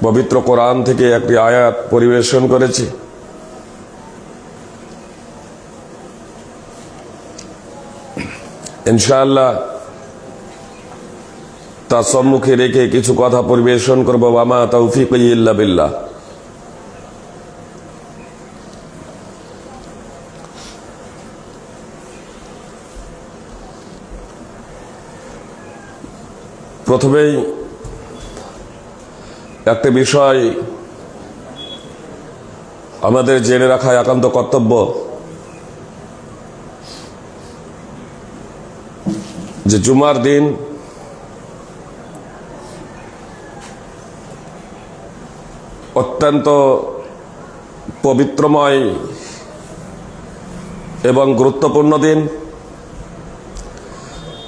পবিত্র কোরআন থেকে একটি আয়াত পরিবেশন করেছি। ইনশাআল্লাহ তা সম্মুখে রেখে কিছু কথা পরিবেশন করব। ওয়ামা তৌফিক ইল্লা বিল্লাহ। প্রথমেই একটা বিষয় আমাদের জেনে রাখা একান্ত কর্তব্য যে জুমার দিন অত্যন্ত পবিত্রময় এবং গুরুত্বপূর্ণ দিন।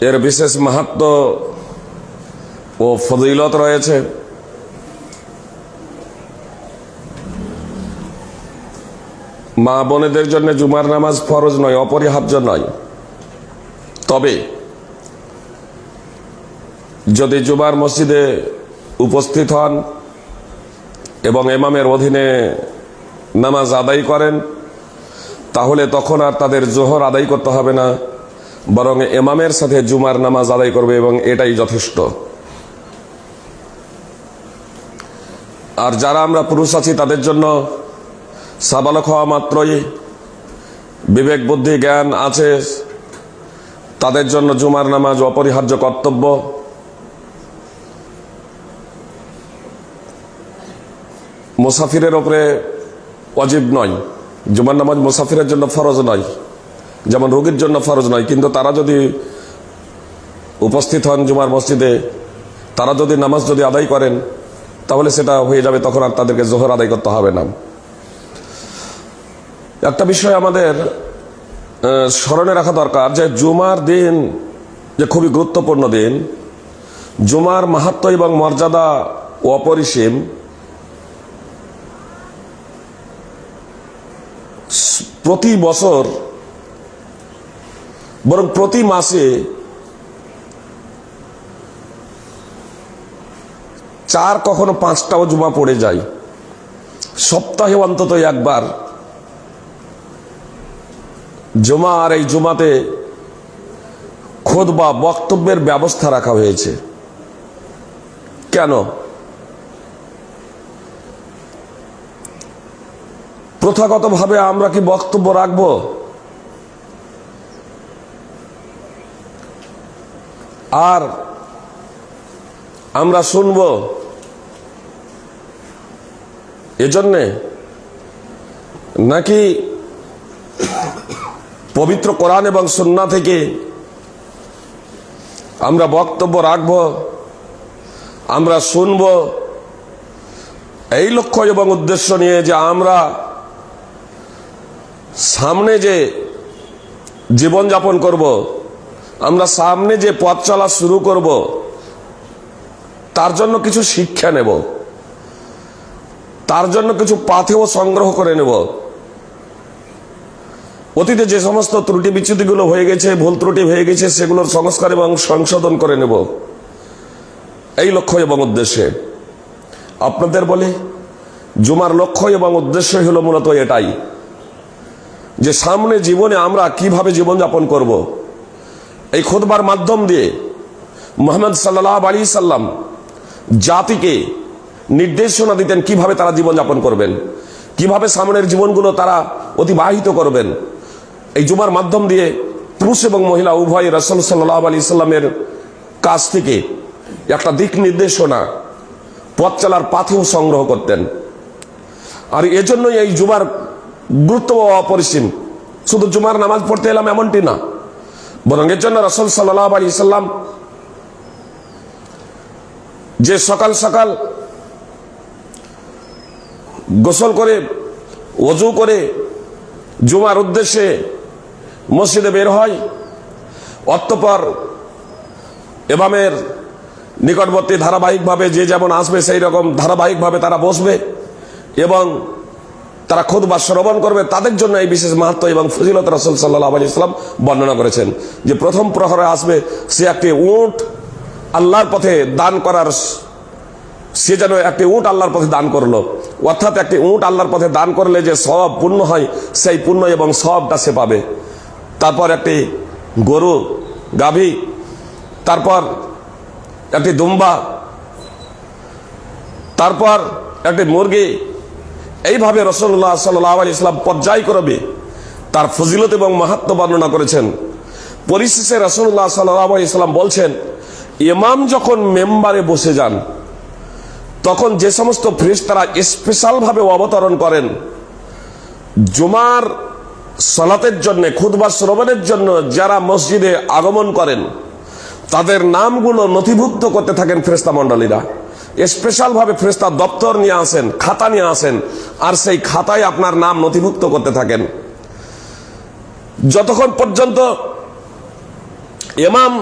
এর বিশেষ মাহাত্ম্য ও ফজিলত রয়েছে। মা বোনেদের জন্য জুমার নামাজ ফরজ নয়, অপরিহার্য নয়। তবে যদি জুমার মসজিদে উপস্থিত হন এবং ইমামের অধীনে নামাজ আদায় করেন, তাহলে তখন আর তাদের জোহর আদায় করতে হবে না, বরং ইমামের সাথে জুমার নামাজ আদায় করবে এবং এটাই যথেষ্ট। আর যারা আমরা পুরুষ আছি তাদের জন্য সাবালক হওয়া মাত্রই বিবেক বুদ্ধি জ্ঞান আছে, তাদের জন্য জুমার নামাজ অপরিহার্য কর্তব্য। মুসাফিরের উপরে ওয়াজিব নয়, জুমার নামাজ মুসাফিরের জন্য ফরজ নয়, যেমন রোগীর জন্য ফরজ নয়। কিন্তু তারা যদি উপস্থিত হন জুমার মসজিদে, তারা যদি নামাজ আদায় করেন, তাহলে সেটা হয়ে যাবে, তখন আর তাদেরকে জোহর আদায় করতে হবে না। একটা বিষয় আমাদের স্মরণে রাখা দরকার যে জুমার দিন যে খুবই গুরুত্বপূর্ণ দিন, জুমার মাহাত্ম্য এবং মর্যাদা অপরিসীম। প্রতি বছর বরং প্রতি মাসে 4 কখনো 5টাও জুমা পড়ে যায়। সপ্তাহে অন্তত একবার জুমা, আর এই জুমাতে খুতবা বক্তব্যের ব্যবস্থা রাখা হয়েছে। কেন? প্রথাগতভাবে আমরা কি বক্তব্য রাখব? আর আমরা শুনব এজন্যে, নাকি পবিত্র কোরআন এবং সুন্নাহ থেকে আমরা বক্তব্য রাখব, আমরা শুনব, এই লক্ষ্য এবং উদ্দেশ্য নিয়ে যে আমরা সামনে যে জীবনযাপন করব, আমরা সামনে যে পথ চলা শুরু করব, তার জন্য কিছু শিক্ষা নেব, তার জন্য কিছু পাথেয় সংগ্রহ করে নেব। অতীতে যে সমস্ত ত্রুটি বিচ্যুতিগুলো হয়ে গেছে, ভুল ত্রুটি হয়ে গেছে, সেগুলোর সংস্কার এবং সংশোধন করে নেব, এই লক্ষ্য এবং উদ্দেশ্যে। আপনাদের বলি, জুমার লক্ষ্য এবং উদ্দেশ্য হলো মূলত এটাই যে সামনে জীবনে আমরা কিভাবে জীবনযাপন করব। এই খুতবার মাধ্যম দিয়ে মুহাম্মদ সাল্লাল্লাহু আলাইহি সাল্লাম জাতিকে নির্দেশনা দিতেন কিভাবে তারা জীবনযাপন করবেন, কিভাবে সামনের জীবনগুলো তারা অতিবাহিত করবেন। এই জুমার মাধ্যম দিয়ে পুরুষ এবং মহিলা উভয় রাসূল সাল্লাল্লাহু আলাইহি সাল্লামের কাছ থেকে একটা দিক নির্দেশনা, পথ চলার পাথেও সংগ্রহ করতেন। আর এজন্যই এই জুমার গুরুত্ব অপরিসীম। শুধু জুমার নামাজ পড়তে এলাম এমনটি না, বরং এর জন্য রাসূল সাল্লাল্লাহু আলাইহি সাল্লাম যে সকাল সকাল গোসল করে ওযু করে জুমার উদ্দেশ্যে মসজিদে বের হয়, অতঃপর ইমামের নিকটবর্তী ধারাবাহিকভাবে যে যেমন আসবে সেই রকম ধারাবাহিকভাবে তারা বসবে এবং তারা খুতবা শ্রবণ করবে। তাদের জন্য এই বিশেষ মাহাত্ম্য এবং ফজিলত রাসূল সাল্লাল্লাহু আলাইহি ওয়াসাল্লাম বর্ণনা করেছেন যে প্রথম প্রহরে আসবে সে একটি উট আল্লাহর পথে দান করার, সে যেন একটি উট আল্লাহর পথে দান করলো, অর্থাৎ একটি উট আল্লাহর পথে দান করলে যে সওয়াব পূর্ণ হয়, সেই পুণ্য এবং সওয়াবটা সে পাবে। তারপর একটি গরু, গাভী, তারপর একটি দুম্বা, তারপর একটি মুরগি, এইভাবে রাসূলুল্লাহ সাল্লাল্লাহু আলাইহি ওয়াসাল্লাম পর্যায়ক্রমে তার ফজিলত এবং মাহাত্ম্য বর্ণনা করেছেন। পরিশেষে রাসূলুল্লাহ সাল্লাল্লাহু আলাইহি ওয়াসাল্লাম বলছেন, ইমাম যখন মেম্বারে বসে যান তখন যে সমস্ত ফেরেশতারা স্পেশাল ভাবে অবতরণ করেন জুমার সালাতের জন্য, খুতবা শ্রবণের জন্য যারা মসজিদে আগমন করেন তাদের নামগুলো নথিভুক্ত করতে থাকেন ফেরেশতা মণ্ডলীরা। স্পেশাল ভাবে ফেরেশতা দপ্তর নিয়ে আসেন, খাতা নিয়ে আসেন, আর সেই খাতায় আপনার নাম নথিভুক্ত করতে থাকেন। যতক্ষণ পর্যন্ত ইমাম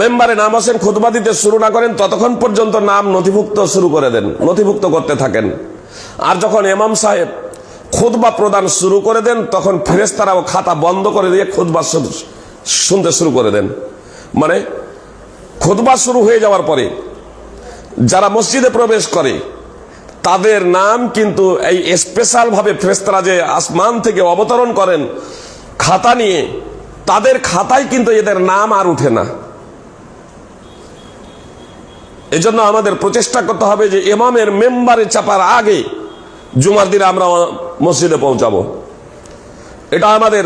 মেম্বারে নাম আসেন, খুতবা দিতে শুরু না করেন, ততক্ষণ পর্যন্ত নাম নথিভুক্ত করতে থাকেন। আর যখন ইমাম সাহেব খুতবা প্রদান শুরু করে দেন তখন ফেরেশতারাও খাতা বন্ধ করে দিয়ে খুতবা শুনতে শুরু করে দেন। মানে খুতবা শুরু হয়ে যাওয়ার পরে যারা মসজিদে প্রবেশ করে তাদের নাম কিন্তু এই স্পেশাল ভাবে ফেরেশতারা যে আসমান থেকে অবতরণ করেন খাতা নিয়ে, তাদের খাতায় কিন্তু এদের নাম আর উঠে না। এজন্য আমাদের প্রচেষ্টা করতে হবে যে ইমামের মেম্বারে চাপার আগে জুমার দিনে আমরা মসজিদে পৌঁছাবো। এটা আমাদের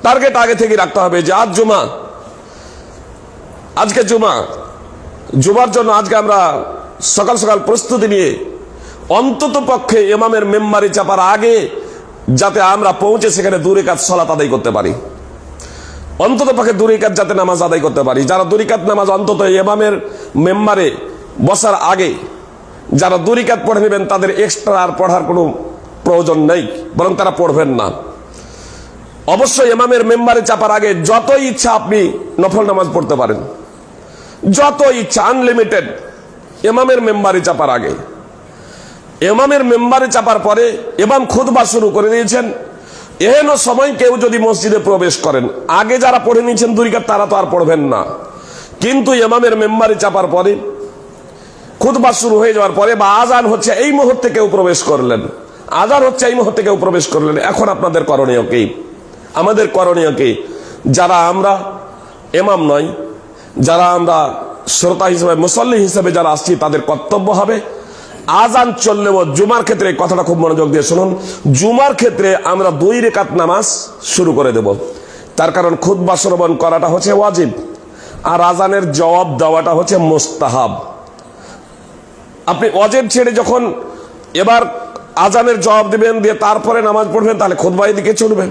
টার্গেট আগে থেকে রাখতে হবে যে আজ জুমা, আজকে জুমার জন্য আজকে আমরা সকাল সকাল প্রস্তুতি নিয়ে অন্তত পক্ষে ইমামের মেম্বারে চাপার আগে যাতে আমরা পৌঁছে সেখানে 2 রাকাত সালাত আদায় করতে পারি, অন্তত পক্ষে 2 রাকাত যাতে নামাজ আদায় করতে পারি। যারা 2 রাকাত নামাজ অন্তত ইমামের মেম্বারে বসার আগে যারা 2 রাকাত পড়ে নেবেন তাদের এক্সট্রা আর পড়ার কোনো প্রয়োজন নেই, বরং তারা পড়বেন না। অবশ্যই ইমামের মেম্বারে চাপার আগে যত ইচ্ছা আপনি নফল নামাজ পড়তে পারেন, যত ইচ্ছা, আনলিমিটেড। ইমামের মেম্বারে চাপার আগে, ইমামের মেম্বারে চাপার পরে ইমাম খুতবা শুরু করে দিয়েছেন, এহেন সময় কেউ যদি মসজিদে প্রবেশ করেন, আগে যারা পড়ে নিয়েছেন 2 রাকাত তারা তো আর পড়বেন না, কিন্তু ইমামের মেম্বারে চাপার পরে খুতবা শুরু হয়ে যাওয়ার পরে বা আজান হচ্ছে এই মুহূর্তে কেউ প্রবেশ করলেন, আজান হচ্ছে এই মুহূর্তে কেউ প্রবেশ করলেন, এখন আপনাদের করণীয় কি? আমাদের করণীয় কি? যারা আমরা ইমাম নয়, যারা আমরা শ্রোতা হিসেবে, মুসল্লি হিসেবে যারা আসছি, তাদের কর্তব্য হবে আজান চললেও জুমার ক্ষেত্রে, কথাটা খুব মনোযোগ দিয়ে শুনুন, জুমার ক্ষেত্রে আমরা 2 রাকাত নামাজ শুরু করে দেব। তার কারণ খুতবা শ্রবণ করাটা হচ্ছে ওয়াজিব, আর আজানের জবাব দেওয়াটা হচ্ছে মুস্তাহাব। আপনি ওয়াজিব ছেড়ে যখন এবার আজানের জবাব দিবেন, দিয়ে তারপরে নামাজ পড়বেন, তাহলে খুতবা এদিকে চলবে।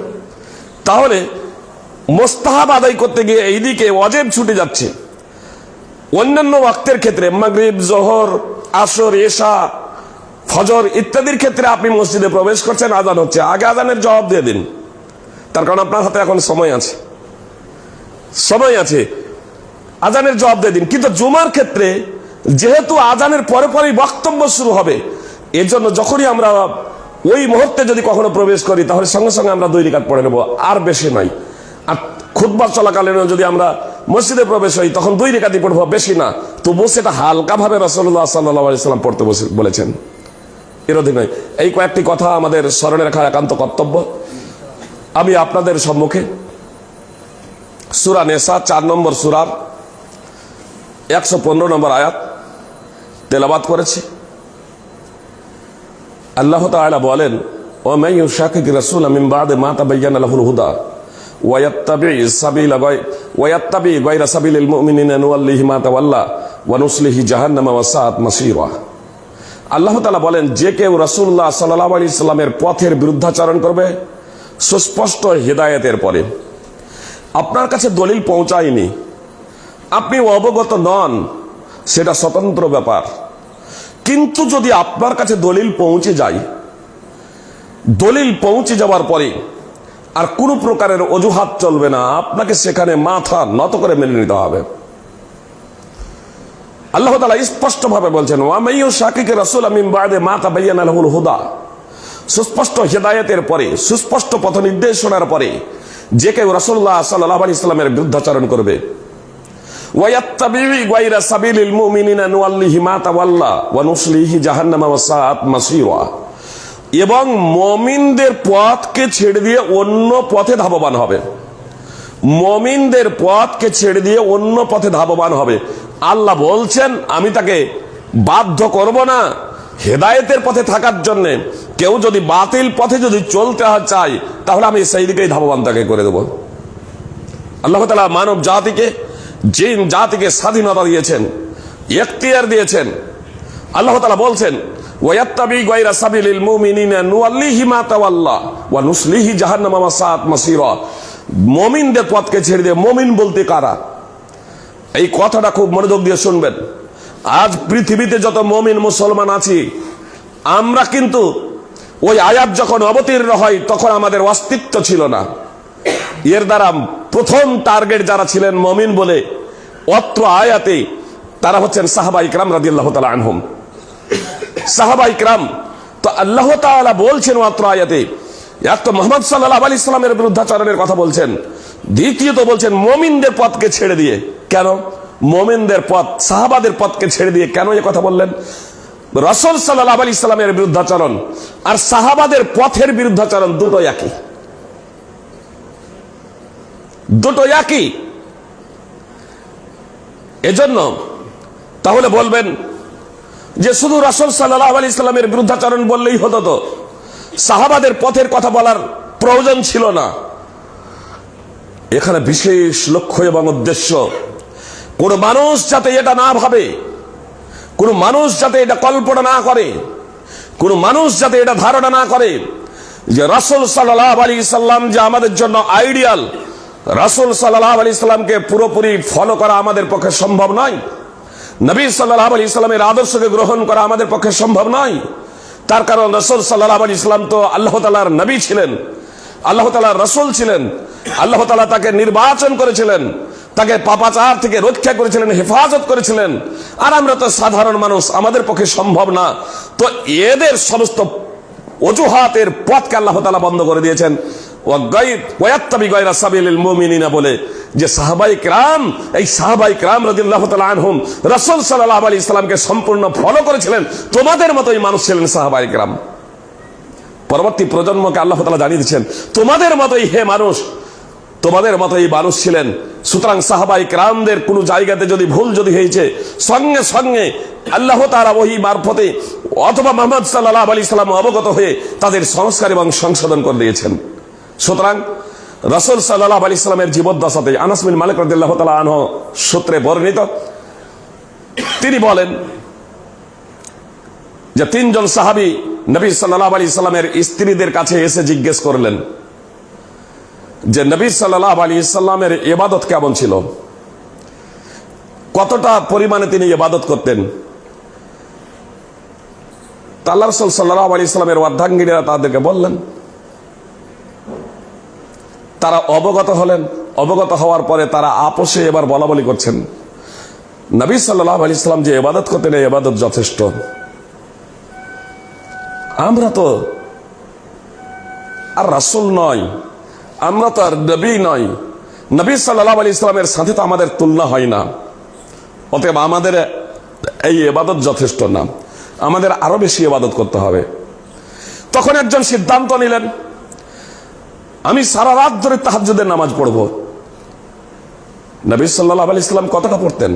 তাহলে মুস্তাহাব আদায় করতে গিয়ে এইদিকে ওয়াজিব ছুটে যাচ্ছে। অন্যান্য ওয়াক্তের ক্ষেত্রে মাগরিব, জোহর, আসর, এশা, ফজর ইত্যাদির ক্ষেত্রে আপনি মসজিদে প্রবেশ করছেন, আজান হচ্ছে, আগে আজানের জবাব দিয়ে দিন। তার কারণ আপনার হাতে এখন সময় আছে, আজানের জবাব দিয়ে দিন। কিন্তু জুমার ক্ষেত্রে যেহেতু আজানের পরে পরেই বক্তব্য শুরু হবে, এজন্য যখনই আমরা ওই মুহূর্তে যদি কখনো প্রবেশ করি তাহলে সঙ্গে সঙ্গে আমরা 2 রাকাত পড়ে নেব, আর বেশি নয়। আর খুতবা চলাকালীন যদি আমরা মসজিদে প্রবেশ হই তখন 2 রাকাতই পড়ব, বেশি না। তবুও সেটা হালকা ভাবে রাসূলুল্লাহ সাল্লাল্লাহু আলাইহি ওয়াসাল্লাম পড়তে বলেছেন, এর অধীনে নয়। এই কয়েকটি কথা আমাদের স্মরণে রাখা একান্ত কর্তব্য। আমি আপনাদের সম্মুখে সূরা নিসা 4 নম্বর সূরার 115 নম্বর আয়াত তেলাওয়াত করেছি। আল্লাহ তাআলা বলেন, ওয়া মান ইউশাকিকির রাসূলা মিন বা'দি মা তাবায়্যানা লাহুল হুদা ওয়া ইয়াত্তাবি গায়রা সাবিলিল মুমিনিনা নুওয়াল্লিহি মা তাওয়াল্লা ওয়া নুসলিহি জাহান্নামা ওয়া সাআত মাসীরা। আল্লাহ তাআলা বলেন, যে কেউ রাসূলুল্লাহ সাল্লাল্লাহু আলাইহি সাল্লামের পথের বিরুদ্ধাচরণ করবে সুস্পষ্ট হিদায়াতের পরে, আপনার কাছে দলিল পৌঁছায়নি, আপনি অবগত নন, সেটা স্বতন্ত্র ব্যাপার। কিন্তু যদি আপনার কাছে দলিল পৌঁছে যায়, দলিল পৌঁছে যাওয়ার পরে আর কোনো প্রকারের অজুহাত চলবে না, আপনাকে সেখানে মাথা নত করে মেনে নিতে হবে। আল্লাহ তাআলা স্পষ্ট ভাবে বলছেন, ওয়া মান ইউশাকিকির রাসূলা মিন বা'দি মা তাবায়্যানা লাহুল হুদা, সুস্পষ্ট হিদায়াতের পরে, সুস্পষ্ট পথ নির্দেশনার পরে যে কেউ রাসূলুল্লাহ সাল্লাল্লাহু আলাইহি ওয়াসাল্লামের বিরুদ্ধাচরণ করবে, ওয়ায়াত্তাবি গায়রা সাবিলিল মুমিনিনা নুওয়াল্লিহি মা তাওয়াল্লা ওয়া নুসলিহি জাহান্নামা ওয়া সাআত মাসীরা। এবং মুমিনদের পথকে ছেড়ে দিয়ে অন্য পথে ধাবমান হবে, মুমিনদের পথকে ছেড়ে দিয়ে অন্য পথে ধাবমান হবে। আল্লাহ বলছেন আমি তাকে বাধ্য করব না হেদায়েতের পথে থাকার জন্য। কেউ যদি বাতিল পথে যদি চলতে চায় তাহলে আমি সেই দিকেই ধাবমান তাকে করে দেব। আল্লাহ তাআলা মানব জাতিকে, জিন জাতিকে স্বাধীনতা দিয়েছেন, ইখতিয়ার দিয়েছেন। আল্লাহ তাআলা বলছেন ওয়ায়াত্তাবি গায়রা সাবিলিল মুমিনিনা নুওয়াল্লিহি মা তাওয়াল্লা ওয়া নুসলিহি জাহান্নামা ওয়া সাআত মাসীরা। মুমিনদের পথকে ছেড়ে দিয়ে, মুমিন বলতে কারা? এই কথাটা খুব মনোযোগ দিয়ে শুনবেন। আজ পৃথিবীতে যত মুমিন মুসলমান আছি আমরা কিন্তু ওই আয়াত যখন অবতীর্ণ হয় তখন আমাদের অস্তিত্ব ছিল না। এর দ্বারা প্রথম টার্গেট যারা ছিলেন মুমিন বলে অত্র আয়াতে তারা হচ্ছেন সাহাবায়ে কিরাম রাদিয়াল্লাহু তাআলা আনহুম। সাহাবায়ে কিরাম তো আল্লাহ তাআলা বলছেন অত্র আয়াতে এক তো মুহাম্মদ সাল্লাল্লাহু আলাইহি সাল্লামের বিরুদ্ধাচরণের কথা বলছেন, দ্বিতীয়ত বলছেন মুমিনদের পথকে ছেড়ে দিয়ে। কেন মুমিনদের পথ, সাহাবাদের পথকে ছেড়ে দিয়ে কেন এই কথা বললেন? রাসূল সাল্লাল্লাহু আলাইহি সাল্লামের বিরুদ্ধাচরণ আর সাহাবাদের পথের বিরুদ্ধাচরণ দুটো একই, দুটো একই। এজন্য তাহলে বলবেন যে শুধু রাসূল সাল্লাল্লাহু আলাইহি সাল্লামের বিরুদ্ধাচরণ বললেই হতো, তো সাহাবাদের পথের কথা বলার প্রয়োজন ছিল না। এখানে বিশেষ লক্ষ্য এবং উদ্দেশ্য, কোন মানুষ যাতে এটা না ভাবে, কোন মানুষ যাতে এটা কল্পনা না করে, কোন মানুষ যাতে এটা ধারণা না করে যে রাসূল সাল্লাল্লাহু আলাইহি সাল্লাম যে আমাদের জন্য আইডিয়াল, রাসূল সাল্লাল্লাহু আলাইহি সাল্লামকে পুরোপুরি ফলো করা আমাদের পক্ষে সম্ভব নয়, নবী সাল্লাল্লাহু আলাইহি সাল্লামের আদর্শকে গ্রহণ করা আমাদের পক্ষে সম্ভব নয়। তার কারণ রাসূল সাল্লাল্লাহু আলাইহি সাল্লাম তো আল্লাহ তাআলার নবী ছিলেন, আল্লাহ তাআলার রাসূল ছিলেন। আল্লাহ তাআলা তাকে নির্বাচন করেছিলেন, তাকে পাপাচার থেকে রক্ষা করেছিলেন, হেফাজত করেছিলেন। আর আমরা তো সাধারণ মানুষ, আমাদের পক্ষে সম্ভব না। তো এদের সমস্ত অজুহাতের পথকে আল্লাহ তাআলা বন্ধ করে দিয়েছেন। ওয়ায়াত্তাবি গায়রা সাবিলিল মুমিনিনা বলে যে সাহাবায়ে কিরাম, এই সাহাবায়ে কিরাম রাদিয়াল্লাহু তাআলা আনহুম রাসূল সাল্লাল্লাহু আলাইহি সাল্লামকে সম্পূর্ণ ফলো করেছিলেন। তোমাদের মতোই মানুষ ছিলেন সাহাবায়ে কিরাম। পরবর্তী প্রজন্মকে আল্লাহ তাআলা জানিয়ে দিচ্ছেন তোমাদের মতোই হে মানুষ, তোমাদের মতোই মানুষ ছিলেন। সুতরাং সাহাবায়ে কিরামদের কোন জায়গাতে যদি ভুল যদি হয়েছে সঙ্গে সঙ্গে আল্লাহ তাআলা ওহী মারফতে অথবা মুহাম্মদ সাল্লাল্লাহু আলাইহি সাল্লাম অবগত হয়ে তাদের সংস্কার এবং সংশোধন করে দিয়েছেন। সুতরাং রাসূল সাল্লাল্লাহু আলাইহি সাল্লামের জীবদ্দশাতে আনাস বিন মালিক রাদিয়াল্লাহু তাআলা আনহু সূত্রে বর্ণিত, তিনি বলেন যে তিনজন সাহাবী নবী সাল্লাল্লাহু আলাইহি সাল্লামের স্ত্রীদের কাছে এসে জিজ্ঞেস করলেন যে নবী সাল্লাল্লাহু আলাইহি সাল্লামের ইবাদত কেমন ছিল, কতটা পরিমাণে তিনি ইবাদত করতেন। আল্লাহ রাসূল সাল্লাল্লাহু আলাইহি সাল্লামের অর্ধাঙ্গিনীরা তাদেরকে বললেন। তারা অবগত হলেন, অবগত হওয়ার পরে তারা আপোষে এবার বলা বলি করছেন নবী সাল্লাল্লাহু আলাইহি সাল্লাম যে ইবাদত করতেন এই ইবাদত যথেষ্ট। আমরা তো আর রাসূল নয়, আমরা তো আর নবী নয়, নবী সাল্লাল্লাহু আলাইহি সাল্লামের সাথে তো আমাদের তুলনা হয় না, অতএব আমাদের এই ইবাদত যথেষ্ট না, আমাদের আরো বেশি ইবাদত করতে হবে। তখন একজন সিদ্ধান্ত নিলেন আমি সারা রাত ধরে তাহাজ্জুদের নামাজ পড়ব। নবী সাল্লাল্লাহু আলাইহি সাল্লাম কতটা পড়তেন?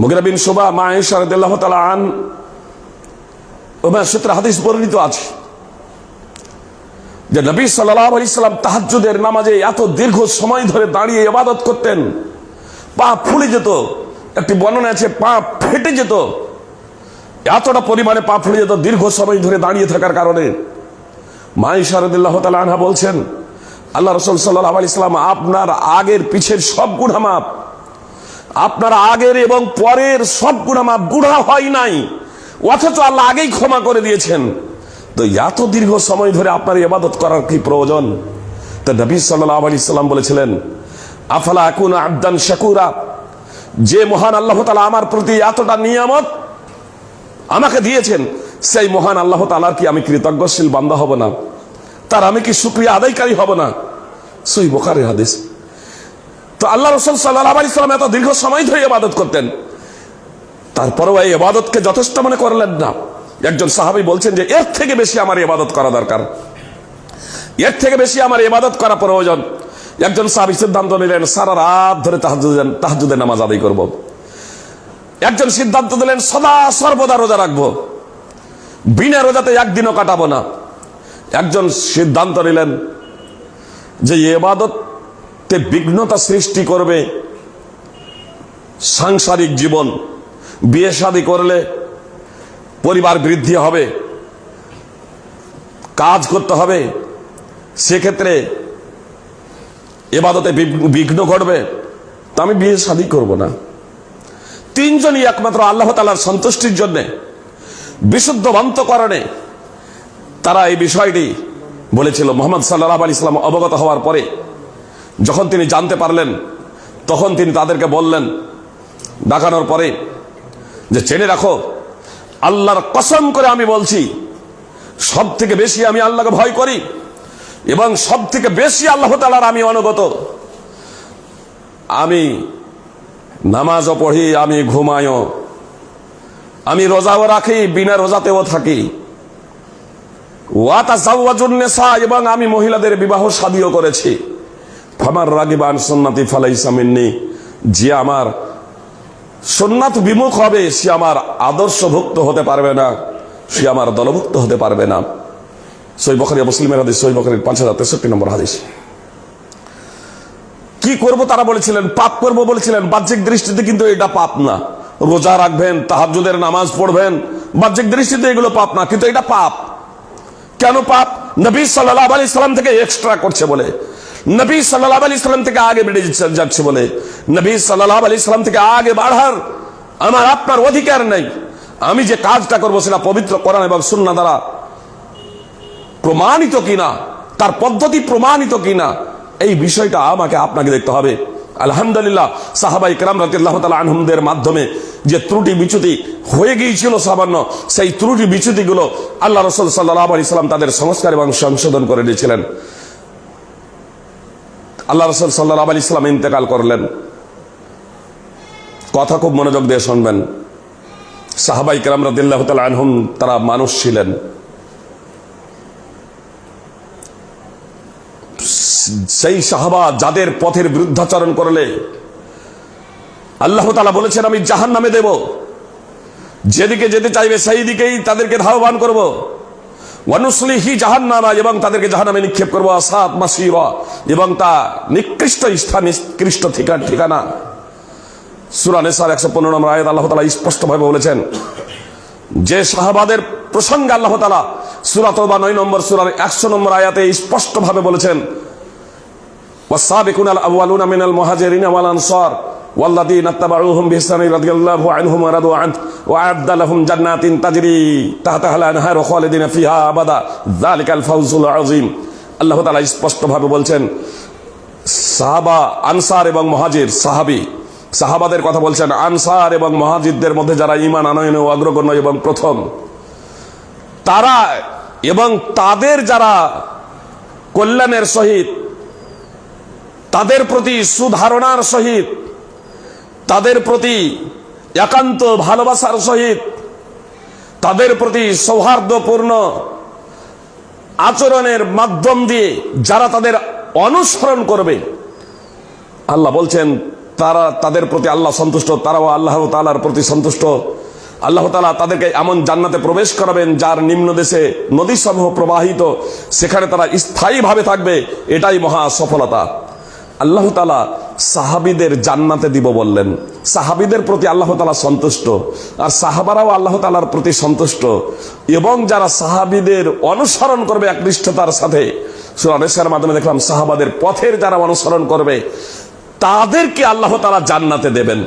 মুগিরা বিন শুবা, মা আয়েশা রাদিয়াল্লাহু তাআলা আনহা সূত্রে হাদিস বর্ণিত আছে যে নবী সাল্লাল্লাহু আলাইহি সাল্লাম তাহাজ্জুদের নামাজে এত দীর্ঘ সময় ধরে দাঁড়িয়ে ইবাদত করতেন, পা ফুলে যেত, একটি বর্ণনা আছে পা ফেটে যেত, এতটা পরিমাণে পা ফুলে যেত দীর্ঘ সময় ধরে দাঁড়িয়ে থাকার কারণে। মা আয়েশা রাদিয়াল্লাহু তাআলা আনহা বলছেন আল্লাহ রাসূল সাল্লাল্লাহু আলাইহি সাল্লাম আপনার আগের পিছের সব গুনাহ মাপ, আপনার আগের এবং পরের সব গুনাহ মাপ, গুনাহ হয় নাই অথচ আল্লাহ আগেই ক্ষমা করে দিয়েছেন। তো এত দীর্ঘ সময় ধরে আপনার ইবাদত করার কি প্রয়োজন? তো নবী সাল্লাল্লাহু আলাইহি সাল্লাম বলেছিলেন আফালা আকুনা আবদান শাকুরা, যে মহান আল্লাহ তাআলা আমার প্রতি এতটা নিয়ামত আমাকে দিয়েছেন সেই মহান আল্লাহ তাআলার কি আমি কৃতজ্ঞশীল বান্দা হব না? তার আমি কি শুকরিয়া আদায়কারী হব না? সহিহ বুখারীর হাদিস। তো আল্লাহ রাসূল সাল্লাল্লাহু আলাইহি ওয়াসাল্লাম এত দীর্ঘ সময় ধরে ইবাদত করতেন, তারপরেও এই ইবাদতকে যথেষ্ট মনে করলেন না। একজন সাহাবী বলছেন যে এর থেকে বেশি আমার ইবাদত করা দরকার, এর থেকে বেশি আমার ইবাদত করা প্রয়োজন। একজন সাহাবী সিদ্ধান্ত নিলেন সারা রাত ধরে তাহাজ্জুদের নামাজ আদায় করব। একজন সিদ্ধান্ত নিলেন সদা সর্বদা রোজা রাখবো, বিনা রোজাতে একদিনও কাটাবো না। একজন সিদ্ধান্ত নিলেন যে ইবাদতে বিঘ্নতা সৃষ্টি করবে সাংসারিক জীবন, বিয়ে শাদী করলে পরিবার বৃদ্ধি হবে, কাজ করতে হবে, সেক্ষেত্রে ইবাদতে বিঘ্ন ঘটবে, তা আমি বিয়ে শাদী করব না। তিনজনই একমাত্র আল্লাহ তাআলার সন্তুষ্টির জন্য, বিশুদ্ধ অন্তঃকরণে তারা এই বিষয়টি বলেছিল। মুহাম্মদ সাল্লাল্লাহু আলাইহি ওয়াসাল্লাম অবগত হওয়ার পরে যখন তিনি জানতে পারলেন, তখন তিনি তাদেরকে বললেন, ডাকানোর পরে, যে জেনে রাখো আল্লাহর কসম করে আমি বলছি, সব থেকে বেশি আমি আল্লাহকে ভয় করি এবং সব থেকে বেশি আল্লাহ তাআলার আমি অনুগত। আমি নামাজও পড়ি, আমি ঘুমাইও, আমি রোজাও রাখি, বিনা রোজাতেও থাকি, ওয়া তাযাওয়াজুন নিসা, এবং আমি মহিলাদের বিবাহ শাদীও করেছি। ফামার রাগিবা আন সুন্নতি ফালাইসা মিন্নি, যে আমার সুন্নাত বিমুখ হবে সে আমার আদর্শভুক্ত হতে পারবে না, সে আমার দলভুক্ত হতে পারবে না। সহিহ বুখারী মুসলিমের হাদিস, সহিহ বুখারীর 5063 নম্বর হাদিস। কি করব তারা বলেছিলেন, পাপ করব বলেছিলেন। বাহ্যিক দৃষ্টিতে কিন্তু এটা পাপ না। রোজা রাখবেন, তাহাজ্জুদের নামাজ পড়বেন, বাহ্যিক দৃষ্টিতে এগুলো পাপ না, কিন্তু এটা পাপ। কেন পাপ? নবী সাল্লাল্লাহু আলাইহি সাল্লাম থেকে এক্সট্রা করছে বলে, নবী সাল্লাল্লাহু আলাইহি সাল্লাম থেকে আগে বেড়ে যাচ্ছে বলে, নবী সাল্লাল্লাহু আলাইহি সাল্লাম থেকে আগে বাড়ার আমার আপনার অধিকার নেই। আমি যে কাজটা করবো সেটা পবিত্র কোরআন এবং সুন্নাহ দ্বারা প্রমাণিত কিনা, তার পদ্ধতি প্রমাণিত কিনা, এই বিষয়টা আমাকে আপনাকে দেখতে হবে। আলহামদুলিল্লাহ, সাহাবায়ে কেরাম রাদিয়াল্লাহু তাআলা আনহুমদের মাধ্যমে যে ত্রুটি বিচ্যুতি হয়ে গিয়েছিল সামান্য, সেই ত্রুটি বিচ্যুতিগুলো আল্লাহ রাসূল সাল্লাল্লাহু আলাইহি সাল্লাম তাদের সংস্কার এবং সংশোধন করে দিয়েছিলেন। আল্লাহ রাসূল সাল্লাল্লাহু আলাইহি সাল্লাম ইন্তেকাল করলেন। কথা খুব মনোযোগ দিয়ে শুনবেন। সাহাবায়ে কেরাম রাদিয়াল্লাহু তাআলা আনহুম তারা মানুষ ছিলেন, সেই সাহাবা যাদের পথের বিরুদ্ধাচরণ করলে আল্লাহ তাআলা বলেছেন আমি জাহান্নামে দেব, যেদিকে যেতে চাইবে সেই দিকেই তাদেরকে ধাবমান করব। ওয়ানুসলিহি জাহান্নামা, এবং তাদেরকে জাহান্নামে নিক্ষেপ করব। আসাত মাসিরা, এবং তা নিকৃষ্ট স্থান, নিকৃষ্ট ঠিকানা। সূরা নিসার 115 নম্বর আয়াত আল্লাহ তাআলা স্পষ্টভাবে বলেছেন যে সাহাবাদের প্রসঙ্গে আল্লাহ তাআলা সূরা তাওবা 9 নম্বর সূরার 100 নম্বর আয়াতে স্পষ্টভাবে বলেছেন, ওয়াসাবিকুনাল আউয়ালুনা মিনাল মুহাজিরিনা ওয়াল আনসার ওয়াল্লাযীনা ইত্তাবাউহুম বিইহসান রাদিয়াল্লাহু আনহুম ওয়া রাদু আনহু ওয়া আ'আদ্দা লাহুম জান্নাতিন তাজরি তাহতাহাল আনহারু খালিদিনা ফিহা আবাদা যালিকাল ফাওজুল আযীম। আল্লাহ তাআলা স্পষ্টভাবে বলছেন সাহাবা, আনসার এবং মুহাজির, সাহাবাদের কথা বলছেন। আনসার এবং মুহাজিরদের মধ্যে যারা ঈমান আনয়নে অগ্রগণ্য এবং প্রথম, তারা এবং তাদের যারা কল্যাণের সহিত, তাদের প্রতি সুধারণার সহিত, তাদের প্রতি একান্ত ভালোবাসার সহিত, তাদের প্রতি সৌহার্দ্যপূর্ণ আচরণের মাধ্যম দিয়ে যারা তাদের অনুসরণ করবে, আল্লাহ বলছেন তারা, তাদের প্রতি আল্লাহ সন্তুষ্ট, তারাও আল্লাহ তাআলার প্রতি সন্তুষ্ট। আল্লাহ তাআলা তাদেরকে এমন জান্নাতে প্রবেশ করাবেন যার নিম্ন দেশে নদী সমূহ প্রবাহিত, সেখানে তারা স্থায়ীভাবে থাকবে। এটাই মহা সফলতা। আল্লাহ তাআলা সাহাবীদের জান্নাতে দিব বললেন। সাহাবীদের প্রতি আল্লাহ তাআলা সন্তুষ্ট, আর সাহাবারাও আল্লাহ তাআলার প্রতি সন্তুষ্ট। এবং যারা সাহাবীদের অনুসরণ করবে একনিষ্ঠতার সাথে, সূরা নিসার মাধ্যমে দেখলাম সাহাবাদের পথের যারা অনুসরণ করবে তাদেরকে আল্লাহ তাআলা জান্নাতে দেবেন,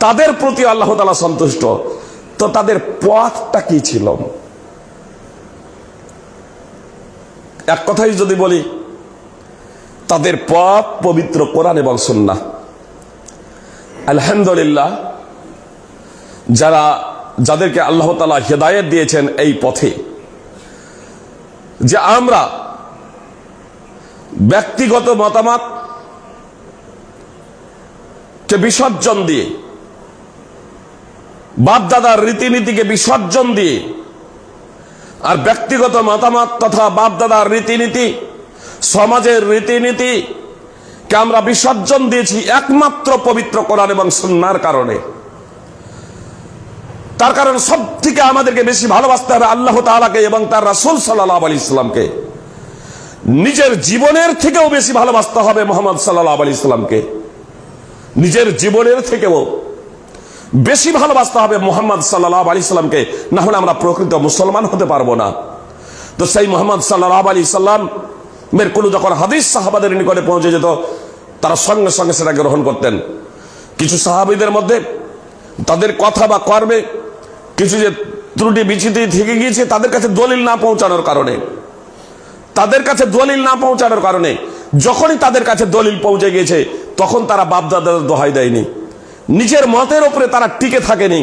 তাদের প্রতি আল্লাহ তাআলা সন্তুষ্ট। তো তাদের পথটা কি ছিল? এক কথাই যদি বলি, তাদের পথ পবিত্র কোরআন এবং সুন্নাহ। আলহামদুলিল্লাহ, যাদেরকে আল্লাহ তাআলা হিদায়াত দিয়েছেন এই পথে, যে আমরা ব্যক্তিগত মতামত কে বিসর্জন দিয়ে, বাপদাদার রীতিনীতিকে বিসর্জন দিয়ে, আর ব্যক্তিগত মতামত তথা বাপদাদার রীতিনীতি, সমাজের রীতিনীতি কে আমরা বিসর্জন দিয়েছি একমাত্র পবিত্র কোরআন এবং সুন্নাহর কারণে। তার কারণ সব থেকে আমাদেরকে বেশি ভালোবাসতে হবে আল্লাহ তাআলাকে এবং তার রাসূল সাল্লাল্লাহু আলাইহি সাল্লামকে। নিজের জীবনের থেকেও বেশি ভালোবাসতে হবে মুহাম্মদ সাল্লাল্লাহু আলাইহি সাল্লামকে। নিজের জীবনের থেকেও বেশি ভালোবাসতে হবে মুহাম্মদ সাল্লাল্লাহু আলাইহি সাল্লামকে, না হলে আমরা প্রকৃত মুসলমান হতে পারবো না। তো সেই মুহাম্মদ সাল্লাল্লাহু আলাইহি সাল্লামের কোনো যখন হাদিস সাহাবাদের নিকটে পৌঁছে যেত, তারা সঙ্গে সঙ্গে সেটা গ্রহণ করতেন। কিছু সাহাবীদের মধ্যে তাদের কথা বা কর্মে কিছু যে ত্রুটি বিচ্যুতি থেকে গিয়েছে, তাদের কাছে দলিল না পৌঁছানোর কারণে, যখনই তাদের কাছে দলিল পৌঁছে গিয়েছে তখন তারা বাপদাদার দোহাই দেয়নি, নিজের মতের উপরে তারা টিকে থাকেনি।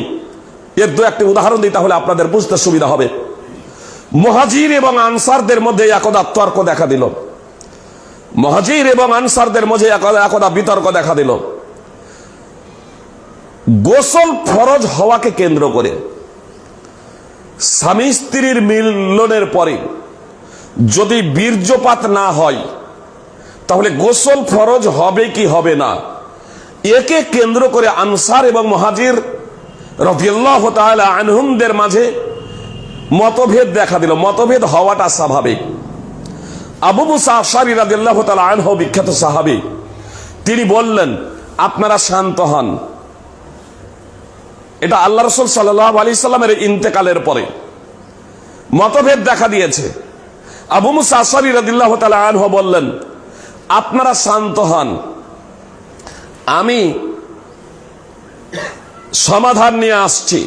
এর দু একটি উদাহরণ দিই, তাহলে আপনাদের বুঝতে সুবিধা হবে। মুহাজির এবং আনসারদের মধ্যে একদা তর্ক দেখা দিল, মুহাজির এবং আনসারদের মধ্যে একদা বিতর্ক দেখা দিল গোসল ফরজ হওয়াকে কেন্দ্র করে। স্বামী স্ত্রীর মিলনের পরে যদি বীর্যপাত না হয় তাহলে গোসল ফরজ হবে কি হবে না, একে কেন্দ্র করে আনসার এবং মুহাজির রাদিয়াল্লাহু তাআলা আনহুমদের মাঝে মতভেদ দেখা দিল। মতভেদ হওয়াটা স্বাভাবিক। আবু মুসা আশআরী রাদিয়াল্লাহু তাআলা আনহু বিখ্যাত সাহাবী, তিনি বললেন আপনারা শান্ত হন। এটা আল্লাহ রাসূল সাল্লাল্লাহু আলাইহি সাল্লামের ইন্তেকালের পরে মতভেদ দেখা দিয়েছে। আবু মুসা আশআরী রাদিয়াল্লাহু তাআলা আনহু বললেন আপনারা শান্ত হন, আমি সমাধান নিয়ে আসছি।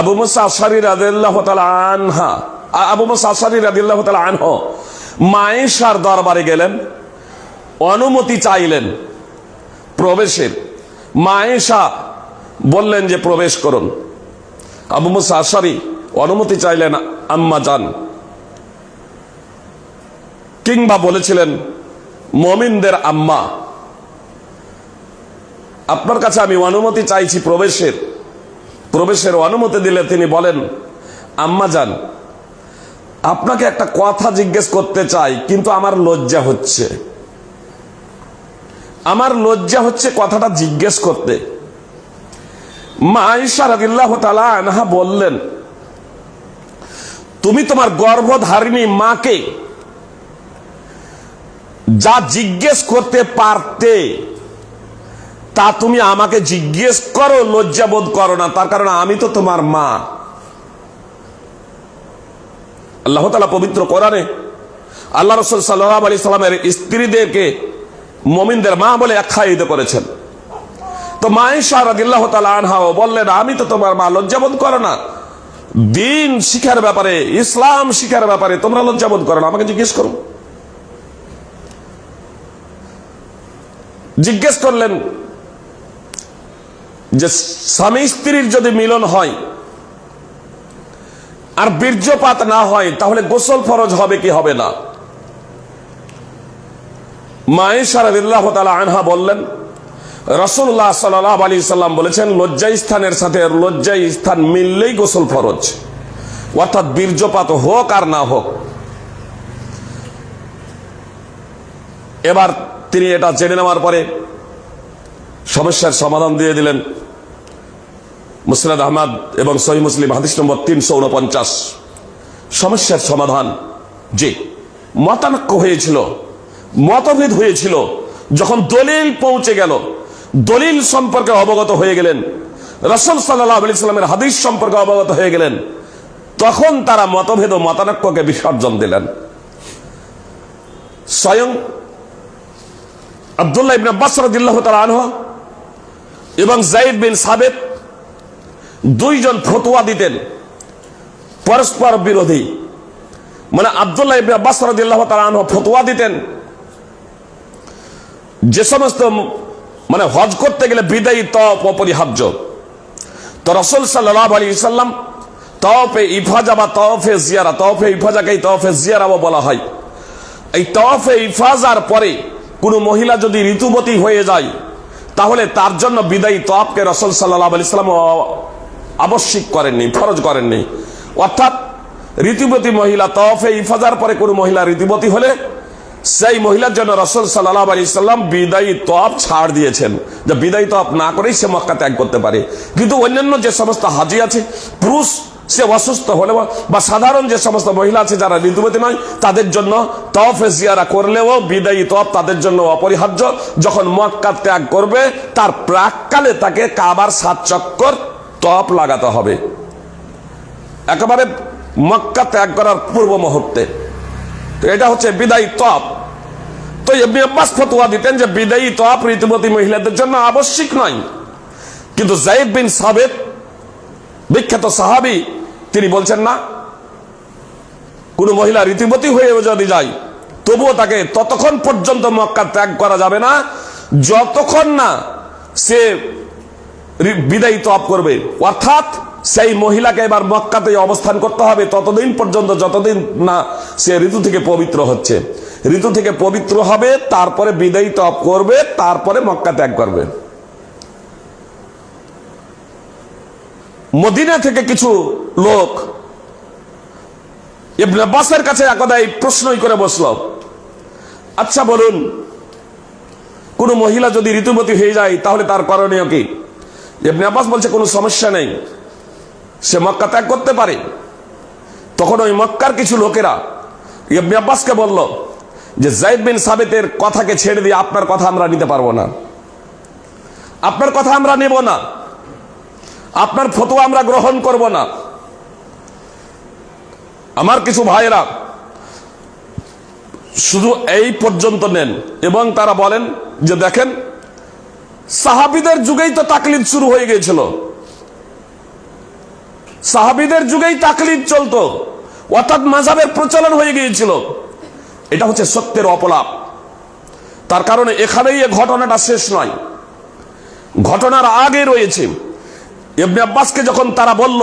আবু মুসা আশআরী রাদিয়াল্লাহু তাআলা আনহু মা আয়েশার দরবারে গেলেন, অনুমতি চাইলেন প্রবেশের। মা আয়েশা বললেন যে প্রবেশ করুন। আবু মুসা আশআরী অনুমতি চাইলেন আম্মা জান, কিংবা বলেছিলেন মুমিনদের আম্মা, আপনার কাছে আমি অনুমতি চাইছি প্রবেশের অনুমতি দিলে তিনি বলেন আম্মা জান, আপনাকে একটা কথা জিজ্ঞেস করতে চাই, কিন্তু আমার লজ্জা হচ্ছে কথাটা জিজ্ঞেস করতে। মা আয়েশা রাদিয়াল্লাহু তাআলা আনহা বললেন তুমি তোমার গর্ভধারিণী মাকে যা জিজ্ঞেস করতে পারতে তা তুমি আমাকে জিজ্ঞেস করো, লজ্জা বোধ করো না, তার কারণ আমি তো তোমার মা। আল্লাহ তাআলা পবিত্র কোরআনে আল্লাহ রাসূল সাল্লাল্লাহু আলাইহি সাল্লামের স্ত্রীদেরকে মুমিনদের মা বলে আখ্যায়িত করেছেন। তো মা আয়েশা রাদিয়াল্লাহু তাআলা আনহা বললেন আমি তো তোমার মা, লজ্জা বোধ করো না? দিন শিক্ষার ব্যাপারে, ইসলাম শিক্ষার ব্যাপারে তোমরা লজ্জা বোধ করো না? আমাকে জিজ্ঞেস করো। জিজ্ঞেস করলেন যে স্বামী স্ত্রীর যদি মিলন হয় আর বীর্যপাত না হয় তাহলে গোসল ফরজ হবে কি হবে না? মা আয়েশা রাদিয়াল্লাহু তাআলা আনহা বললেন রাসূলুল্লাহ সাল্লাল্লাহু আলাইহি সাল্লাম বলেছেন লজ্জায় স্থানের সাথে লজ্জায় স্থান মিললেই গোসল ফরজ, অর্থাৎ বীর্যপাত হোক আর না হোক। এবার তিনি এটা জেনে নেওয়ার পরে সমস্যার সমাধান দিয়ে দিলেন। মুসনাদ আহমদ এবং সহিহ মুসলিম হাদিস নম্বর 349। সমস্যার সমাধান যে মতভেদ হয়েছিল, যখন দলিল পৌঁছে গেল, দলিল সম্পর্কে অবগত হয়ে গেলেন, রাসূল সাল্লাল্লাহু আলাইহি সাল্লামের হাদিস সম্পর্কে অবগত হয়ে গেলেন, তখন তারা মতভেদ ও মতানৈক্যকে বিসর্জন দিলেন। স্বয়ং আব্দুল্লাহ ইবনে আব্বাস রাদিয়াল্লাহু তাআলা আনহু এবং যায়েদ বিন সাবিত দুইজন ফতোয়া দিতেন পরস্পর বিরোধী। মানে আব্দুল্লাহ ইবনে আব্বাস রাদিয়াল্লাহু তাআলা আনহু ফতোয়া দিতেন যে সমস্ত হজ করতে গেলে বিদায়ী তওয়াফ অপরিহার্য। তো রাসূল সাল্লাল্লাহু আলাইহি সাল্লাম তওয়াফে ইফাজা বা তওয়াফে জিয়ারা, তওয়াফে ইফাজাকেই তওয়াফে জিয়ারাও বলা হয়। এই তওয়াফে ইফাজার পরে কোনো মহিলা যদি ঋতুবতী হয়ে যায় তাহলে তার জন্য বিদায়ী তওয়াফকে রাসূল সাল্লাল্লাহু আলাইহি ওয়াসাল্লাম আবশ্যিক করেননি, ফরজ করেননি। অর্থাৎ ঋতুবতী মহিলা তওয়াফে ইফাজার পরে কোনো মহিলা ঋতুবতী হলে সেই মহিলার জন্য রাসূল সাল্লাল্লাহু আলাইহি ওয়াসাল্লাম বিদায়ী তওয়াফ ছাড় দিয়েছেন, যে বিদায়ী তওয়াফ না করেই সে মক্কা ত্যাগ করতে পারে। কিন্তু অন্যান্য যে সমস্ত হাজি আছে, পুরুষ সে অসুস্থ হলে বা সাধারণ যে সমস্ত মহিলা আছে যারা ঋতুবতী নয়, তাদের জন্য তওয়াফে জিয়ারা করলেও বিদায়ী তওয়াফ তাদের জন্য অপরিহার্য। যখন মক্কা ত্যাগ করবে তার প্রাককালে তাকে কাবার 7 চক্কর তওয়াফ লাগাতে হবে, একেবারে মক্কা ত্যাগ করার পূর্ব মুহূর্তে। তো এটা হচ্ছে বিদায়ী তওয়াফ। তো ইবনে আব্বাস ফতোয়া দিতেন যে বিদায়ী তওয়াফ ঋতুবতী মহিলাদের জন্য আবশ্যিক নয়। কিন্তু যায়েদ বিন সাবিত, বিখ্যাত সাহাবী, তিনি বলছেন না, কোন মহিলা ঋতুবতী হয়ে যদি যায় তবুও তাকে ততক্ষণ পর্যন্ত মক্কা ত্যাগ করা যাবে না যতক্ষণ না সে বিদায়ী তওয়াফ করবে। অর্থাৎ সেই মহিলাকে এবার মক্কাতে অবস্থান করতে হবে ততদিন পর্যন্ত যতদিন না সে ঋতু থেকে পবিত্র হচ্ছে। ঋতু থেকে পবিত্র হবে, তারপরে বিদায়ী তওয়াফ করবে, তারপরে মক্কা ত্যাগ করবে। মদিনা থেকে কিছু লোক ইবনে আব্বাসের কাছে একদা এই প্রশ্নই করে বসল, আচ্ছা বলুন, কোন মহিলা যদি ঋতুবতী হয়ে যায় তাহলে তার করণীয় কি? ইবনে আব্বাস বলছে কোনো সমস্যা নেই, সে মক্কা ত্যাগ করতে পারে। তখন ওই মক্কার কিছু লোকেরা ইবনে আব্বাসকে বলল যে যায়েদ বিন সাবিতের কথাকে ছেড়ে দিয়ে আপনার কথা আমরা নিতে পারবো না, আপনার কথা আমরা নেব না, আপনার ফতোয়া আমরা গ্রহণ করব না। আমার কিছু ভাইরা শুধু এই পর্যন্ত নেন এবং তারা বলেন যে দেখেন, সাহাবীদের যুগেই তো তাকলিদ শুরু হয়ে গিয়েছিল, সাহাবীদের যুগেই তাকলিদ চলতো, অর্থাৎ মাযহাবের প্রচলন হয়ে গিয়েছিল। এটা হচ্ছে সত্যের অপলাপ। তার কারণে এখানেই এই ঘটনাটা শেষ নয়, ঘটনার আগে রয়েছে। ইবনে আব্বাসকে যখন তারা বলল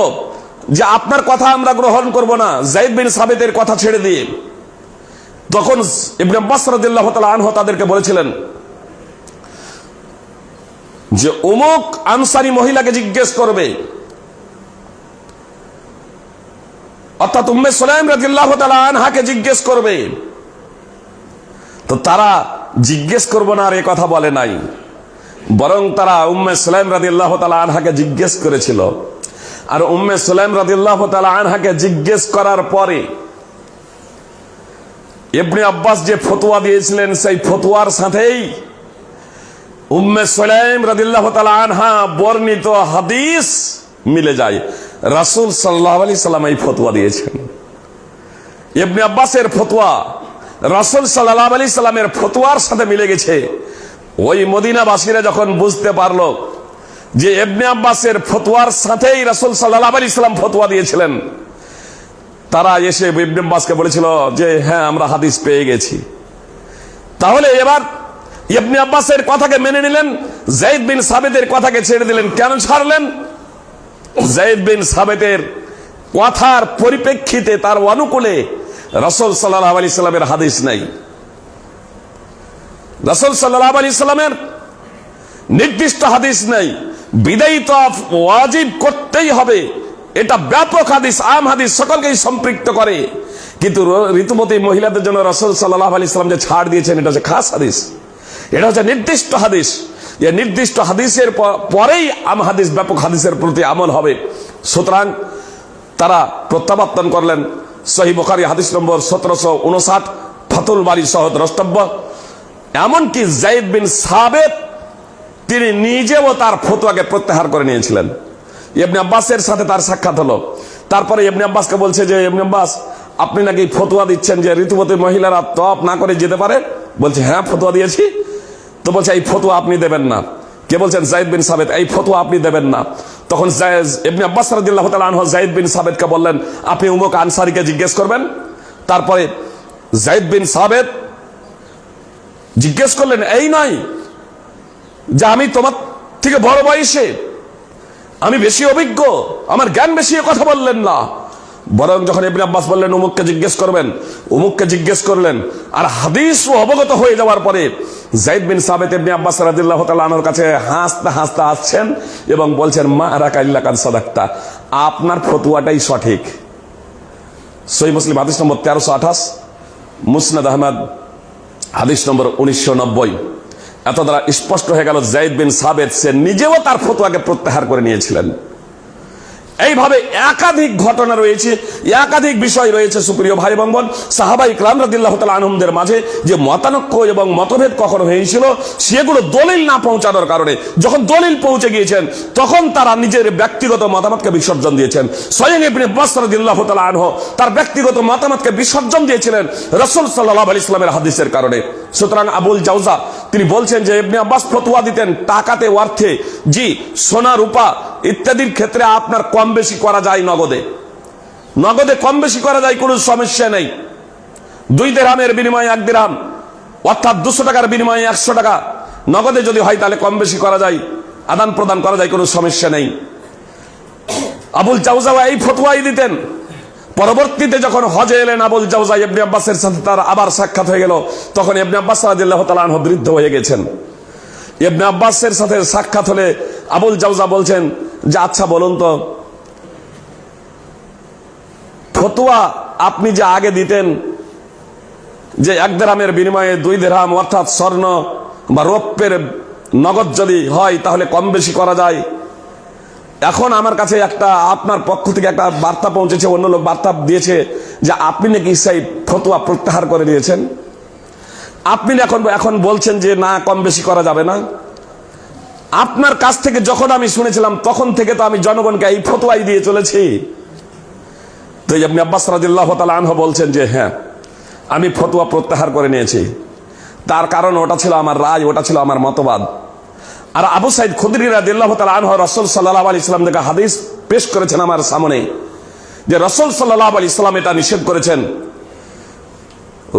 যে আপনার কথা আমরা গ্রহণ করব না, যায়েদ বিন সাবিতের কথা ছেড়ে দিয়ে, তখন ইবনে আব্বাস রাদিয়াল্লাহু তাআলা আনহু তাদেরকে বলেছিলেন যে অমুক আনসারী মহিলাকে জিজ্ঞেস করবে, অর্থাৎ উম্মে সুলাইম রাদিয়াল্লাহু তাআলা আনহাকে জিজ্ঞেস করবে। তো তারা জিজ্ঞেস করব না আর এই কথা বলে নাই, বরং তারা উম্মে সুলাইম রাদিয়াল্লাহু তাআলা আনহাকে জিজ্ঞেস করেছিল। আর উম্মে সুলাইম রাদিয়াল্লাহু তাআলা আনহাকে জিজ্ঞেস করার পরে ইবনে আব্বাস যে ফতোয়া দিয়েছিলেন সেই ফতোয়ার সাথেই উম্মে সুলাইম রাদিয়াল্লাহু তাআলা আনহা বর্ণিত হাদিস মিলে যায়। রাসূল সাল্লাল্লাহু আলাইহি সাল্লাম এই ফতোয়া দিয়েছেন। ইবনে আব্বাসের ফতোয়া রাসূল সাল্লাল্লাহু আলাইহি সাল্লামের ফতোয়ার সাথে মিলে গেছে। ওই মদিনাবাসীরা যখন বুঝতে পারলো যে ইবনে আব্বাসের ফতোয়ার সাথেই রাসূল সাল্লাল্লাহু আলাইহি সাল্লাম ফতোয়া দিয়েছিলেন, তারা এসে ইবনে আব্বাসকে বলেছিল যে হ্যাঁ, আমরা হাদিস পেয়ে গেছি। তাহলে এবার ইবনে আব্বাসের কথাকে মেনে নিলেন, যায়েদ বিন সাবিতের কথাকে ছেড়ে দিলেন। কেন ছাড়লেন? যায়েদ বিন সাবিতের কথার পরিপ্রেক্ষিতে, তার অনুকূলে রাসূল সাল্লাল্লাহু আলাইহি সাল্লামের হাদিস নাই। রাসূল সাল্লাল্লাহু আলাইহি সাল্লামের নির্দিষ্ট হাদিস নাই। বিদায়ী তওয়াফ ওয়াজিব করতেই হবে, এটা ব্যাপক হাদিস, আম হাদিস, সকলকেই সম্পৃক্ত করে। কিন্তু ঋতুবতী মহিলাদের জন্য রাসূল সাল্লাল্লাহু আলাইহি সাল্লাম যে ছাড় দিয়েছেন, এটা হচ্ছে খাস হাদিস, এটা হচ্ছে নির্দিষ্ট হাদিস। এই নির্দিষ্ট হাদিসের পরেই আম হাদিস, ব্যাপক হাদিসের প্রতি আমল হবে। সুতরাং তারা প্রত্যাবর্তন করলেন সহিহ বুখারী হাদিস নম্বর 1759, ফাতুল বারী সহ দ্রষ্টব্য। এমনকি যায়েদ বিন সাবিত তিনি নিজেও তার ফতোয়াকে প্রত্যাহার করে নিয়েছিলেন। ইবনে আব্বাসের সাথে তার সাক্ষাৎ হলো। তারপরে ইবনে আব্বাসকে বলছে যে ইবনে আব্বাস, আপনি নাকি ফতোয়া দিচ্ছেন যে ঋতুবতী মহিলারা তওয়াফ না করে যেতে পারে? বলছে হ্যাঁ, ফতোয়া দিয়েছি। তো বলছে এই ফতোয়া আপনি দেবেন না। কে বলছেন? যায়েদ বিন সাবিত। এই ফতোয়া আপনি দেবেন না। তখন ইবনে আব্বাস রাদিয়াল্লাহু তাআলা আনহু যায়েদ বিন সাবিতকে বললেন, আপনি উমুক আনসারীকে জিজ্ঞেস করবেন। তারপরে যায়েদ বিন সাবিত জিজ্ঞেস করলেন, এই নয় যে আমি তোমার থেকে বড় বয়সে, আমি বেশি অভিজ্ঞ, আমার জ্ঞান বেশি, কথা বললেন না, বরং যখন ইবনে আব্বাস বললেন অমুককে জিজ্ঞেস করবেন, অমুককে জিজ্ঞেস করলেন, আর হাদিস ও অবগত হয়ে যাওয়ার পরে যায়েদ বিন সাবিত ইবনে আব্বাস রাদিয়াল্লাহু তাআলা আনহুর কাছে হাসতে হাসতে আসছেন এবং বলছেন, মা রাকা ইল্লা কাদ সাদাক্তা, আপনার ফতোয়াটাই সঠিক। সহিহ মুসলিম হাদিস নম্বর 1328, মুসনাদ আহমদ হাদিস নম্বর 1990। এত দ্বারা স্পষ্ট হয়ে গেল যায়েদ বিন সাবিত সে নিজেও তার ফতোয়াকে প্রত্যাহার করে নিয়েছিলেন। এইভাবে একাধিক ঘটনা রয়েছে, একাধিক বিষয় রয়েছে সুপ্রিয় ভাই এবং বোন। সাহাবায়ে কেরাম রাদিয়াল্লাহু তাআলা আনহুমদের মাঝে যে মতানৈক্য এবং মতভেদ কখনো হয়েছিল, সেগুলো দলিল না পৌঁছানোর কারণে যখন দলিল পৌঁছে গিয়েছেন তখন তারা নিজের ব্যক্তিগত মতামতকে বিসর্জন দিয়েছেন। স্বয়ং ইবনে আব্বাস রাদিয়াল্লাহু তাআলা আনহু তার ব্যক্তিগত মতামতকে বিসর্জন দিয়েছিলেন রাসূল সাল্লাল্লাহু আলাইহি ওয়াসাল্লামের হাদিসের কারণে। সুতরাং আবুল জাওজা তিনি বলছেন যে ইবনে আব্বাস ফতোয়া দিতেন টাকাতে, অর্থে, জি সোনা রূপা ইত্যাদির ক্ষেত্রে আপনার কম বেশি করা যায়, নগদে কম বেশি করা যায়, কোনো সমস্যা নেই। 2 দিরহামের বিনিময়ে 1 দিরহাম, অর্থাৎ 200 টাকার বিনিময়ে 100 টাকা নগদে যদি হয় তাহলে কম বেশি করা যায়, আদান প্রদান করা যায়, কোনো সমস্যা নেই। আবুল জাওজা এই ফতোয়াই দিতেন। পরবর্তীতে যখন হজে এলেন আবুল জাওজা, ইবনে আব্বাসের সাথে তার আবার সাক্ষাৎ হয়ে গেল, তখন ইবনে আব্বাস রাদিয়াল্লাহু তাআলা আনহু বৃদ্ধ হয়ে গেছেন। ইবনে আব্বাসের সাথে সাক্ষাৎ হলে আবুল জাওজা বলছেন যে আচ্ছা বলুন তো, ফতোয়া আপনি যে আগে দিতেন যে 1 দিরহামের বিনিময়ে 2 দিরহাম, অর্থাৎ স্বর্ণ বা রৌপ্যের নগদ যদি হয় তাহলে কম বেশি করা যায়, এখন আমার কাছে একটা আপনার পক্ষ থেকে একটা বার্তা পৌঁছেছে, অন্য লোক বার্তা দিয়েছে যে আপনি নাকি সেই ফতোয়া প্রত্যাহার করে নিয়েছেন। আপনি এখন বলছেন যে না, কম বেশি করা যাবে না। আপনার কাছ থেকে যখন আমি শুনেছিলাম তখন থেকে তো আমি জনগণকে এই ফতোয়াই দিয়ে চলেছি। তো ইবনে আব্বাস রাদিয়াল্লাহু তাআলা আনহু বলছেন যে হ্যাঁ, আমি ফতোয়া প্রত্যাহার করে নিয়েছি। তার কারণ ওটা ছিল আমার রায়, ওটা ছিল আমার মতবাদ। আর আবু সাঈদ খুদরি রাদিয়াল্লাহু তাআলা আনহু রাসূল সাল্লাল্লাহু আলাইহি ওয়াসাল্লাম থেকে হাদিস পেশ করেছেন আমার সামনে যে রাসূল সাল্লাল্লাহু আলাইহি ওয়াসাল্লাম এটা নিষেধ করেছেন,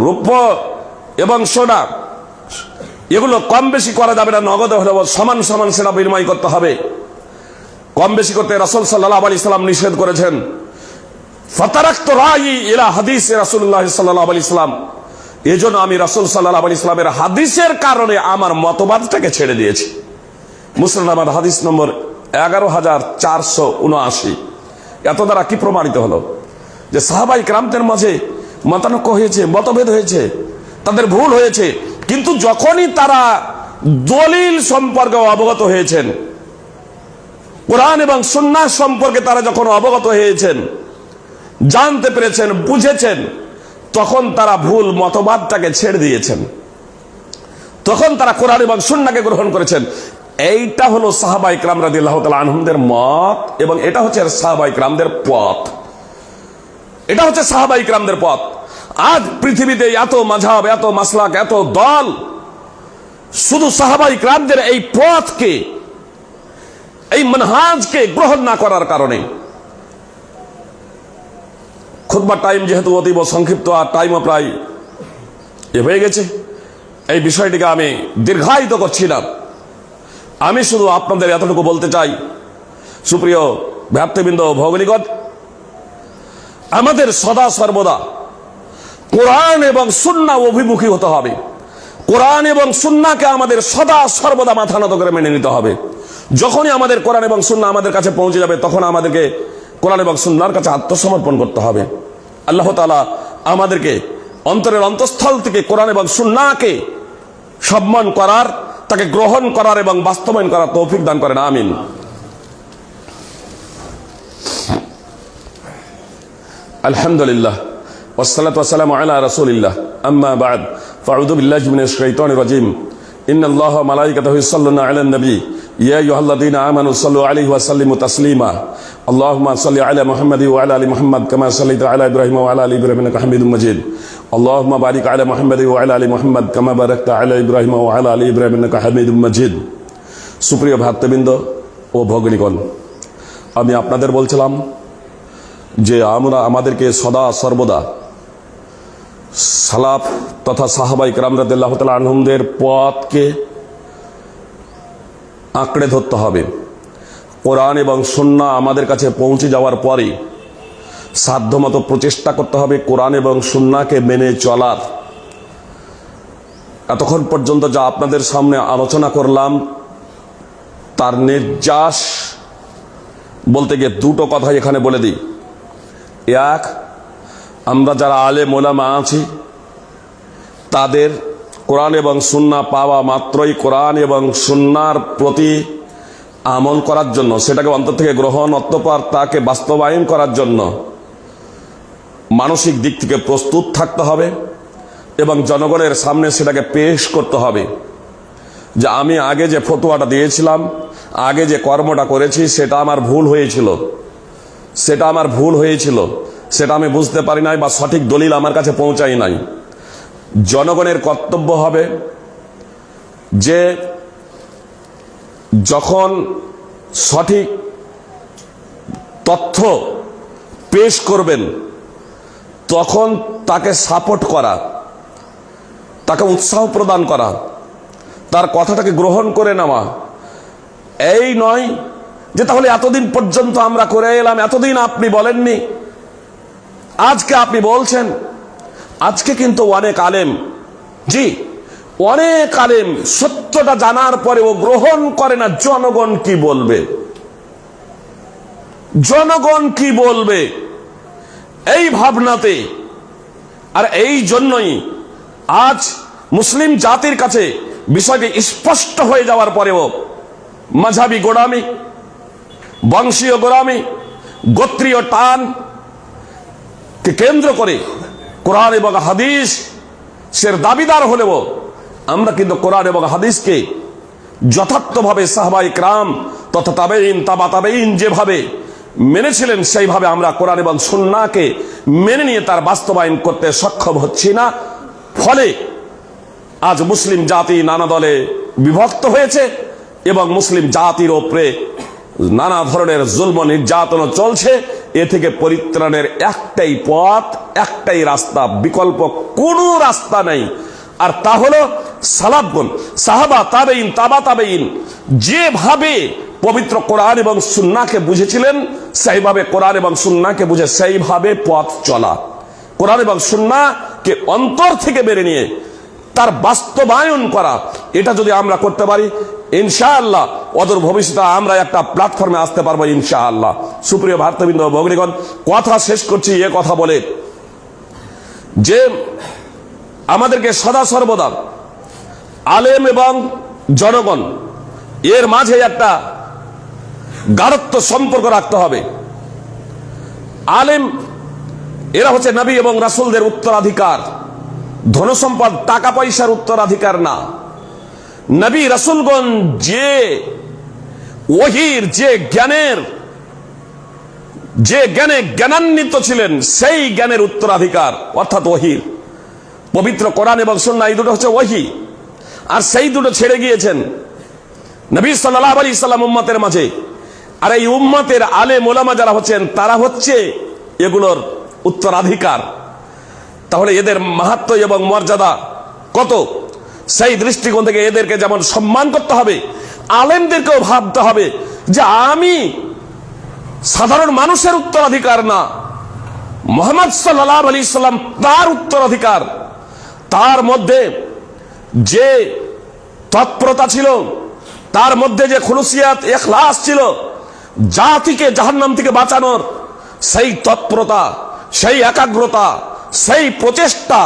রূপ এবং সোনা এগুলো কম বেশি করা যাবে না, নগদে হলেও সমান সমান সেটা বিনিময় করতে হবে। কম বেশি করতে রাসূল সাল্লাল্লাহু আলাইহি ওয়াসাল্লাম নিষেধ করেছেন। ফাতারাকতু রায়ি ইলা হাদিস রাসূলুল্লাহ সাল্লাল্লাহু আলাইহি ওয়াসাল্লাম, এজন্য আমি রাসূল সাল্লাল্লাহু আলাইহি ওয়াসাল্লামের হাদিসের কারণে আমার মতবাদটাকে ছেড়ে দিয়েছি। মুসনাদ আহমদ হাদিস নম্বর 11479। এত দ্বারা কি প্রমাণিত হলো যে সাহাবায়ে কেরামদের মাঝে মতানৈক্য হয়েছে, মতভেদ হয়েছে, তাদের ভুল হয়েছে, কিন্তু যখনই তারা দলিল সম্পর্কে অবগত হয়েছেন, কোরআন এবং সুন্নাহ সম্পর্কে তারা যখন অবগত হয়েছেন, জানতে পেরেছেন, বুঝেছেন, তখন তারা ভুল মতবাদটাকে ছেড়ে দিয়েছেন, তখন তারা কোরআন এবং সুন্নাহকে গ্রহণ করেছেন। এইটা হলো সাহাবায়ে কেরাম রাদিয়াল্লাহু তাআলা আনহুমদের মত, এবং এটা হচ্ছে সাহাবায়ে কেরামদের পথ। এটা হচ্ছে সাহাবায়ে কেরামদের পথ। আজ পৃথিবীতে এত মাযহাব, এত মাসলাক, এত দল শুধু সাহাবায়ে কেরামদের এই পথকে, এই মানহাজকে গ্রহণ না করার কারণে। খুতবার টাইম যেহেতু অতীব সংক্ষিপ্ত, আর টাইমও প্রায় হয়ে গেছে, এই বিষয়টিকে আমি দীর্ঘায়িত করছি না। আমি শুধু আপনাদের এতটুকু বলতে চাই, সুপ্রিয় ভ্রাতৃবৃন্দ, ভৌগোলিকগণ, আমাদের সদা সর্বদা কোরআন এবং সুন্নাহ অভিমুখী হতে হবে। কোরআন এবং সুন্নাহকে আমাদের সদা সর্বদা মাথা নত করে মেনে নিতে হবে। যখনই আমাদের কোরআন এবং সুন্নাহ আমাদের কাছে পৌঁছে যাবে, তখন আমাদেরকে কোরআন এবং সুন্নাহর কাছে আত্মসমর্পণ করতে হবে। আল্লাহ তাআলা আমাদেরকে অন্তরের অন্তঃস্থল থেকে কোরআন এবং সুন্নাহকে সম্মান করার, তাকে গ্রহণ করার এবং বাস্তবায়ন করার তৌফিক দান করেন, আমিন। আলহামদুলিল্লাহ ওয়াসসালাতু ওয়াসসালামু আলা রাসূলিল্লাহ, আম্মা বা'দ, ফাআউযু বিল্লাহি মিনাশ শাইতানির রাজীম। ইন্নাল্লাহা ওয়া মালাইকাতাহু ইউসাল্লুনা আলান নবী ইয়া আইয়ুহাল্লাযীনা আমানু সাল্লু আলাইহি ওয়া সাল্লিমু তাসলিমা। আল্লাহুম্মা সাল্লি আলা মুহাম্মাদি ওয়া আলা আলি মুহাম্মাদ কামা সাল্লাইতা আলা ইব্রাহিম ওয়া আলা আলি ইব্রাহিম ইন্নাকা হামিদুম মাজিদ। আল্লাহুম্মা বারিক আলা মুহাম্মাদি ওয়া আলা আলি মুহাম্মাদ কামা বারাকতা আলা ইব্রাহিম ওয়া আলা আলি ইব্রাহিম ইন্নাকা হামিদুম মাজিদ। সুপ্রিয় ভ্রাতৃবৃন্দ ও ভগ্নীগণ, আমি আপনাদের বলছিলাম যে আমাদেরকে সদা সর্বদা সালাফ তথা সাহাবায়ে কেরাম রাদিয়াল্লাহু তাআলা আনহুমদের পথকে আঁকড়ে ধরতে হবে। কোরআন এবং সুন্নাহ আমাদের কাছে পৌঁছে যাওয়ার পরে সাধ্যমতো প্রচেষ্টা করতে হবে কোরআন এবং সুন্নাহকে মেনে চলার। এতক্ষণ পর্যন্ত যা আপনাদের সামনে আলোচনা করলাম তার নির্যাস বলতে গিয়ে দুটো কথা এখানে বলে দিই। এক, আমরা যারা আলেম ওলামা আছি তাদের কোরআন এবং সুন্নাহ পাওয়া মাত্রই কোরআন এবং সুন্নাহর প্রতি আমল করার জন্য, সেটাকে অন্তর থেকে গ্রহণ অতঃপর তাকে বাস্তবায়ন করার জন্য মানসিক দিক থেকে প্রস্তুত থাকতে হবে এবং জনগণের সামনে সেটাকে পেশ করতে হবে যে আমি আগে যে ফতোয়াটা দিয়েছিলাম, আগে যে কর্মটা করেছি সেটা আমার ভুল হয়েছিল, সেটা আমি বুঝতে পারি নাই বা সঠিক দলিল আমার কাছে পৌঁছাই নাই। জনগণের কর্তব্য হবে যে যখন সঠিক তথ্য পেশ করবেন তখন তাকে সাপোর্ট করা, তাকে উৎসাহ প্রদান করা, তার কথাটাকে গ্রহণ করে নেওয়া। এই নয় যে তাহলে এতদিন পর্যন্ত আমরা করে এলাম, এতদিন আপনি বলেননি, আজকে আপনি বলছেন। আজকে কিন্তু অনেক আলেম, অনেক আলেম সত্যটা জানার পরেও গ্রহণ করে না। জনগণ কি বলবে এই ভাবনাতে। আর এই জন্যই আজ মুসলিম জাতির কাছে বিষয়টি স্পষ্ট হয়ে যাওয়ার পরেও মাঝহাবি গোড়ামি, বংশীয় গোড়ামি, গোত্রীয় টান কে কেন্দ্র করে কোরআন এবং হাদিস সের দাবিদার হলেও আমরা কিন্তু কোরআন এবং হাদিসকে যথার্থভাবে সাহাবায়ে কেরাম তথা তাবেঈন, তাবা তাবেঈন যেভাবে মেনেছিলেন সেইভাবে আমরা কোরআন এবং সুন্নাহকে মেনে নিয়ে তার বাস্তবায়ন করতে সক্ষম হচ্ছি না। ফলে আজ মুসলিম জাতি নানা দলে বিভক্ত হয়েছে এবং মুসলিম জাতির ওপরে নানা ধরনের জুলম নির্যাতন চলছে। এ থেকে পরিত্রাণের একটাই পথ, একটাই রাস্তা, বিকল্প কোনো রাস্তা নেই। আর তা হলো সালাফগণ, সাহাবা, তাবেঈন, তাবা তাবেঈন যেভাবে পবিত্র কোরআন এবং সুন্নাহকে বুঝেছিলেন সেইভাবে কোরআন এবং সুন্নাহকে বুঝে সেইভাবে পথ চলা, কোরআন এবং সুন্নাহকে অন্তর থেকে বেড়ে নিয়ে তার বাস্তবায়ন করা। এটা যদি আমরা করতে পারি ইনশাআল্লাহ অদূর ভবিষ্যতে আমরা একটা প্ল্যাটফর্মে আসতে পারবো ইনশাআল্লাহ। সুপ্রিয় ভারতবৃন্দ ভগ্নীগণ, কথা শেষ করছি এ কথা বলে যে আমাদেরকে সদা সর্বদা আলেম এবং জনগণ এর মাঝে একটা গাঢ়ত্ব সম্পর্ক রাখতে হবে। আলেম এরা হচ্ছে নবী এবং রাসূলদের উত্তরাধিকার, ধনসম্পদ টাকা পয়সার উত্তরাধিকার না। নবী রাসূলগণ যে ওহীর যে জ্ঞানে জ্ঞানান্বিত ছিলেন সেই জ্ঞানের উত্তরাধিকার অর্থাৎ ওহীর। পবিত্র কোরআন এবং সুন্নাহ এই দুটো হচ্ছে ওহী, আর সেই দুটো ছেড়ে গিয়েছেন নবী সাল্লাল্লাহু আলাইহি সাল্লাম উম্মতের মাঝে। আর এই উম্মতের আলেম ওলামা যারা হচ্ছেন তারা হচ্ছে এগুলোর উত্তরাধিকার। তাহলে এদের মাহাত্ম্য এবং মর্যাদা কত, সেই দৃষ্টিকোণ থেকে এদেরকে যেমন সম্মান করতে হবে, আলেমদেরকেও ভাবতে হবে যে আমি সাধারণ মানুষের উত্তরাধিকার না, মুহাম্মদ সাল্লাল্লাহু আলাইহি সাল্লাম তার উত্তরাধিকার। তার মধ্যে যে তৎপরতা ছিল, তার মধ্যে যে খুলুসিয়াত, ইখলাস ছিল, জাতিকে জাহান্নাম থেকে বাঁচানোর সেই তৎপরতা, সেই একাগ্রতা, সেই প্রচেষ্টা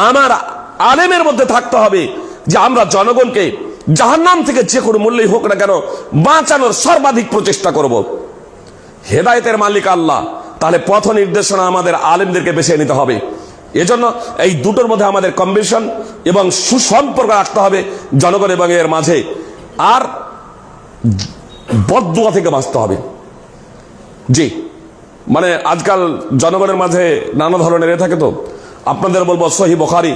আমার আলেমের মধ্যে থাকতে হবে যে আমরা জনগণকে জাহান্নাম থেকে যে কোনো মূল্যেই হোক না কেন বাঁচানোর সর্বাধিক প্রচেষ্টা করব। হেদায়েতের মালিক আল্লাহ, তাহলে পথ নির্দেশনা আমাদের আলেমদেরকে বেছে নিতে হবে। এজন্য এই দুটোর মধ্যে আমাদের কম্বিনেশন এবং সুসম্পর্ক রাখতে হবে জনগণ এবং এর মাঝে। আর বদদুয়া থেকে বাঁচতে হবে। মানে আজকাল জনগণের মাঝে নানা ধরনের এ থাকে, তো আপনাদের বলবো সহিহ বুখারী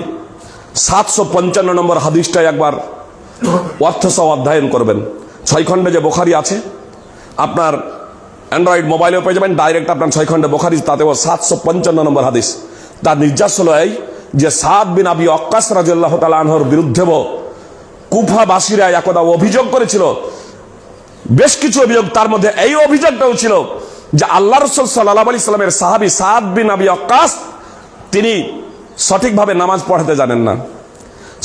755 নম্বর হাদিসটা একবার অর্থ সহ অধ্যয়ন করবেন। 6 খণ্ডে যে বুখারী আছে, আপনার অ্যান্ড্রয়েড মোবাইলেও পেয়ে যাবেন, ডাইরেক্ট আপনার 6 খণ্ডে বুখারী, তাতেও 755 নম্বর হাদিস। তার নির্যাস হলো এই যে সাদ বিন আবি ওয়াক্কাস রাদিয়াল্লাহু তাআলা আনহুর বিরুদ্ধেও কুফাবাসীরা একদা অভিযোগ করেছিল, বেশ কিছু অভিযোগ, তার মধ্যে এই অভিযোগটাও ছিল যে আল্লাহ রাসূল সাল্লাল্লাহু আলাইহি সাল্লামের সাহাবী সাদ বিন আবি ওয়াক্কাস তিনি সঠিকভাবে নামাজ পড়াতে জানেন না,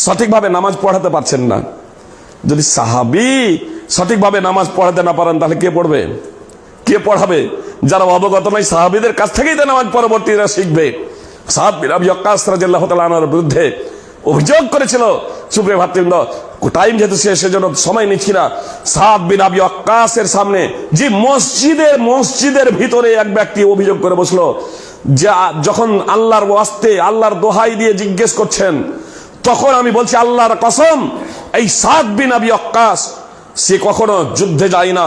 সঠিকভাবে নামাজ পড়াতে পারছেন না। যদি সাহাবী সঠিকভাবে নামাজ পড়াতে না পারেন তাহলে কে পড়বে, কে পড়াবে? যারা অবগত নয় সাহাবীদের কাছ থেকেই তো নামাজ পরবর্তীরা শিখবে। সাদ বিন আবি ওয়াক্কাস রাদিয়াল্লাহু তাআলা আনহুর বিরুদ্ধে অভিযোগ করেছিল সুপ্রিয় ভাতৃবৃন্দ, টাইম যেহেতু সেজন্য সময় নিচ্ছি না। সাদ বিন আবি ওয়াক্কাসের সামনে যে মসজিদের ভিতরে এক ব্যক্তি অভিযোগ করে বসলো, যে যখন আল্লাহর ওয়াস্তে আল্লাহর দোহাই দিয়ে জিজ্ঞেস করছেন, তখন আমি বলছি আল্লাহর কসম, এই সাদ বিন আবি ওয়াক্কাস সে কখনো যুদ্ধে যায় না,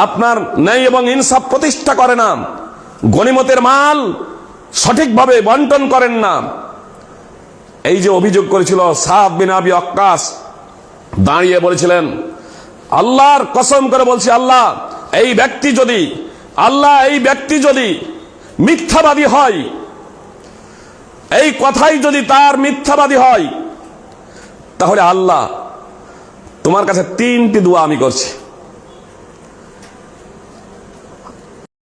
আপনার ন্যায় এবং ইনসাফ প্রতিষ্ঠা করে না, গনিমতের মাল সঠিকভাবে বন্টন করেন না। এই যে অভিযোগ করেছিল সাদ বিন আবি ওয়াক্কাস দাঁড়িয়ে বলেছিলেন, আল্লাহর কসম করে বলছি, আল্লাহ এই ব্যক্তি যদি মিথ্যাবাদী হয়, এই কথাই যদি তার মিথ্যাবাদী হয়, তাহলে আল্লাহ তোমার কাছে 3টি দোয়া আমি করছি।